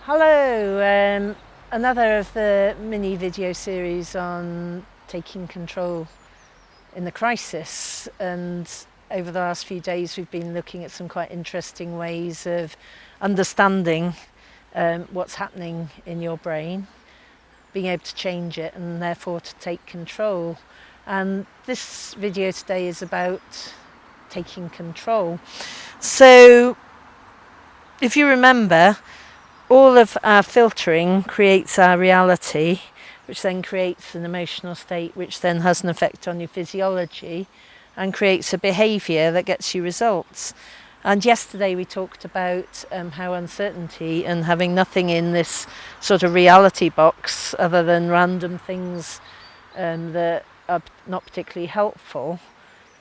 Hello, another of the mini video series on taking control in the crisis. And over the last few days, we've been looking at some quite interesting ways of understanding what's happening in your brain, being able to change it, and therefore to take control. And this video today is about taking control. So, if you remember, all of our filtering creates our reality, which then creates an emotional state, which then has an effect on your physiology and creates a behaviour that gets you results. And yesterday we talked about how uncertainty and having nothing in this sort of reality box other than random things that are not particularly helpful,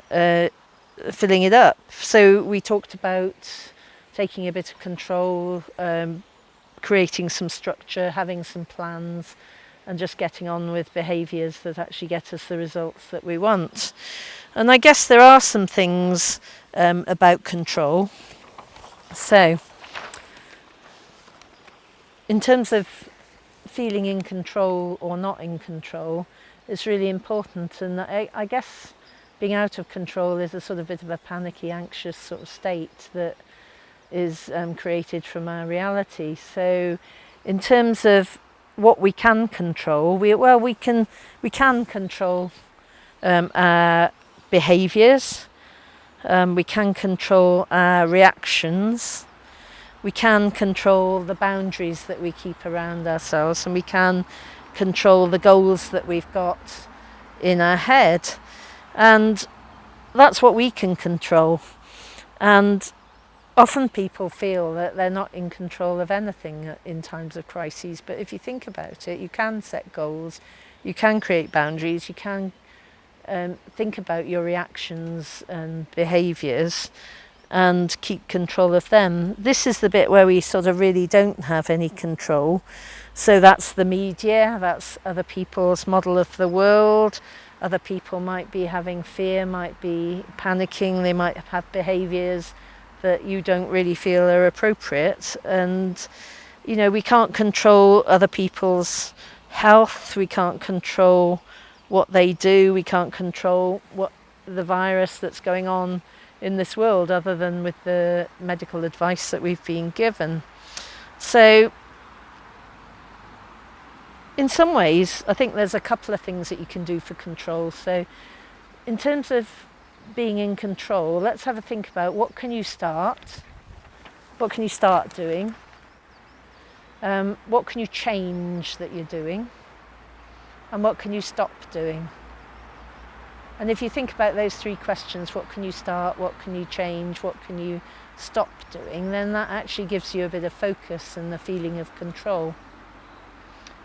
filling it up. So we talked about taking a bit of control, creating some structure, having some plans, and just getting on with behaviours that actually get us the results that we want. And I guess there are some things about control. So, in terms of feeling in control or not in control, it's really important. And I guess being out of control is a sort of bit of a panicky, anxious sort of state that is created from our reality. So in terms of what we can control, we can control our behaviours, we can control our reactions, we can control the boundaries that we keep around ourselves, and we can control the goals that we've got in our head. And that's what we can control. And often people feel that they're not in control of anything in times of crises, but if you think about it, you can set goals, you can create boundaries, you can think about your reactions and behaviours and keep control of them. This is the bit where we sort of really don't have any control. So that's the media, that's other people's model of the world. Other people might be having fear, might be panicking, they might have behaviours that you don't really feel are appropriate. And you know, we can't control other people's health, we can't control what they do, we can't control what the virus that's going on in this world other than with the medical advice that we've been given. So in some ways I think there's a couple of things that you can do for control. So in terms of being in control, let's have a think about what can you start doing, what can you change that you're doing, and what can you stop doing. And if you think about those three questions, what can you start, what can you change, what can you stop doing, then that actually gives you a bit of focus and the feeling of control.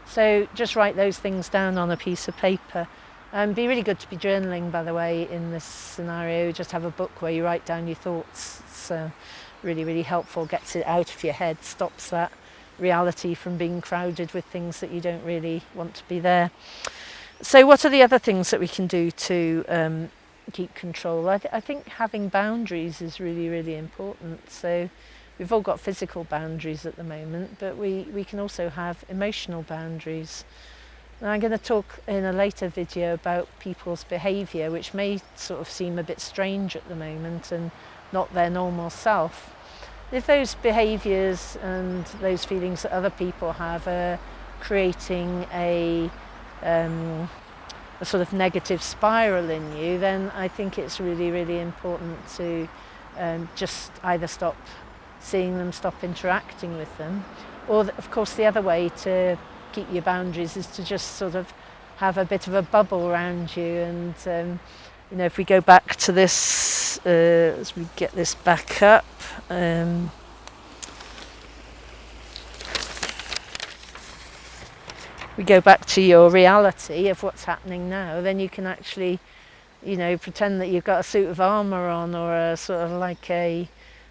So just write those things down on a piece of paper. Be really good to be journaling, by the way, in this scenario. Just have a book where you write down your thoughts. It's really, really helpful, gets it out of your head, stops that reality from being crowded with things that you don't really want to be there. So what are the other things that we can do to keep control? I think having boundaries is really, really important. So we've all got physical boundaries at the moment, but we can also have emotional boundaries. And I'm going to talk in a later video about people's behaviour, which may sort of seem a bit strange at the moment and not their normal self. If those behaviours and those feelings that other people have are creating a sort of negative spiral in you, then I think it's really, really important to just either stop seeing them, stop interacting with them, or of course the other way to keep your boundaries is to just sort of have a bit of a bubble around you. And you know, if we go back to this, as we get this back up, we go back to your reality of what's happening now, then you can actually, you know, pretend that you've got a suit of armour on, or a sort of like a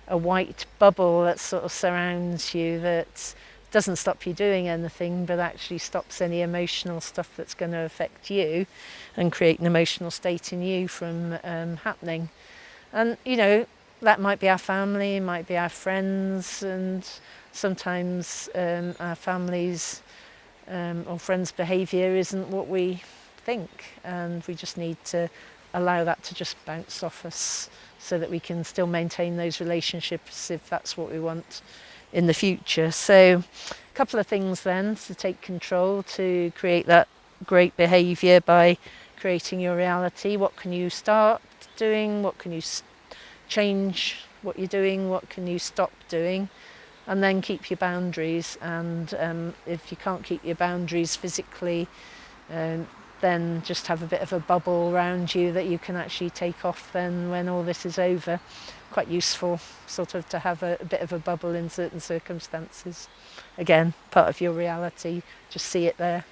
white bubble that sort of surrounds you, that doesn't stop you doing anything, but actually stops any emotional stuff that's going to affect you and create an emotional state in you from happening. And you know, that might be our family, it might be our friends, and sometimes our families or friends' behaviour isn't what we think, and we just need to allow that to just bounce off us so that we can still maintain those relationships if that's what we want in the future. So a couple of things then to take control, to create that great behaviour by creating your reality. What can you start doing? What can you change what you're doing? What can you stop doing? And then keep your boundaries. And if you can't keep your boundaries physically, then just have a bit of a bubble around you that you can actually take off then when all this is over. Quite useful sort of to have a bit of a bubble in certain circumstances. Again, part of your reality, just see it there.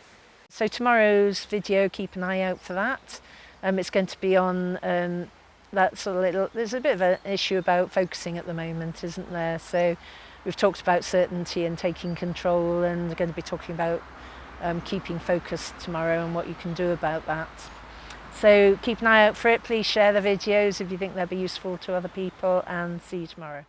So tomorrow's video, keep an eye out for that. It's going to be on that sort of little, there's a bit of an issue about focusing at the moment, isn't there? So we've talked about certainty and taking control, and we're going to be talking about keeping focused tomorrow and what you can do about that. So keep an eye out for it. Please share the videos if you think they'll be useful to other people, and see you tomorrow.